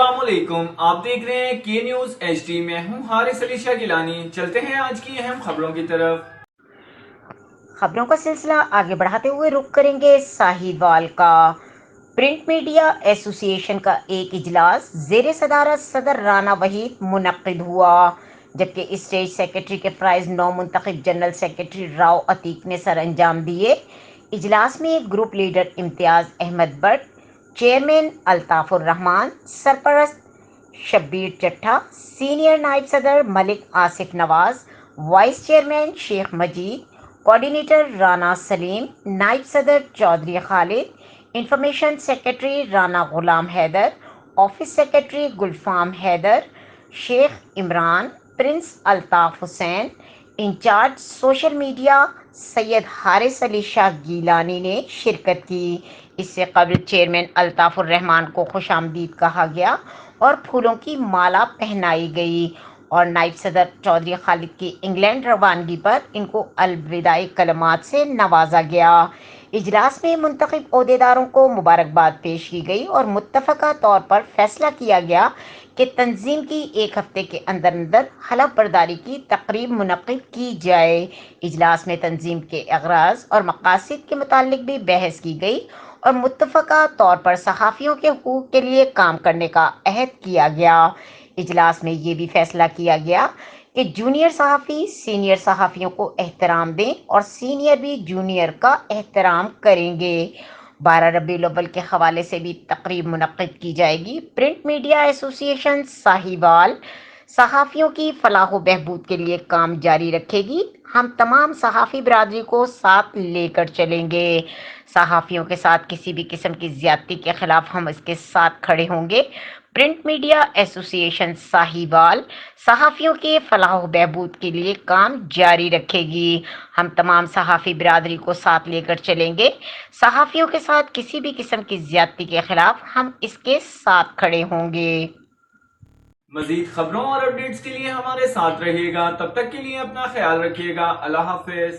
अस्सलाम वालेकुम। आप देख रहे हैं के न्यूज HD में हूं हारिस अली शाह गिलानी। चलते हैं आज की अहम खबरों की तरफ। खबरों का सिलसिला आगे बढ़ाते हुए रुख करेंगे साहिवाल का। प्रिंट मीडिया एसोसिएशन का एक इजलास जेर सदारत सदर राना वहीद मुनक्किद हुआ, जबकि स्टेज सेक्रेटरी के प्राइज नौ मुंतखब जनरल सेक्रेटरी राव अतीक ने सर अंजाम दिए। इजलास में group leader Imtiaz Ahmed Butt, chairman Altafur Rahman, सरपरस्त शब्बीर चट्ठा, सीनियर नायब सदर Malik Asif Nawaz, vice chairman Sheikh Majeed, coordinator Rana Saleem, नायब सदर Chaudhry Khalid, information secretary Rana Ghulam Haider, office secretary Gulfam Haider, Sheikh Imran, prince Altaf Hussain, incharge social media Syed Haris Ali Shah Gilani ने शिरकत की। इससे कबल चेयरमैन अल्ताफुर रहमान को खुशामदीद कहा गया और फूलों की माला पहनाई गई और नायब सदर चौधरी खालिद की इंग्लैंड रवानगी पर इनको अलविदाई कलमात से नवाजा गया। इजलास में मुंतखब ओहदेदारों को मुबारकबाद पेश की गई और मुत्तफ़क़ा तौर पर फैसला किया गया कि तंजीम की एक हफ्ते के अंदर अंदर हलफ बर्दारी की तकरीब मुनक्किद की जाए। इजलास में तंजीम के अगराज और मकासद के मुतालिक भी बहस की गई और मुत्तफ़क़ा तौर पर सहाफ़ियों के हकूक़ के लिए काम करने का अहद किया गया। इजलास में ये भी फैसला किया गया कि जूनियर सहाफ़ी सीनियर सहाफ़ियों को एहतराम दें और सीनियर भी जूनियर का एहतराम करेंगे। 12 रबीउल अव्वल के हवाले से भी तकरीब मुनक्किद की जाएगी। प्रिंट मीडिया एसोसिएशन साहिवाल सहाफ़ियों की फलाह व बहबूद के लिए काम जारी रखेगी। हम तमाम सहाफ़ी बरादरी को साथ लेकर चलेंगे। सहाफ़ियों के साथ किसी भी किस्म की ज़्यादती के ख़िलाफ़ हम इसके साथ खड़े होंगे। प्रिंट मीडिया एसोसिएशन साहिवाल सहाफ़ियों के फलाह व बहबूद के लिए काम जारी रखेगी। हम तमाम सहाफ़ी बिरादरी को साथ लेकर चलेंगे। सहाफ़ियों के साथ किसी भी किस्म की ज़्यादती के ख़िलाफ़ हम इसके साथ खड़े होंगे। मज़ीद खबरों और अपडेट्स के लिए हमारे साथ रहिएगा। तब तक के लिए अपना ख्याल रखिएगा। अल्लाह हाफ़िज़।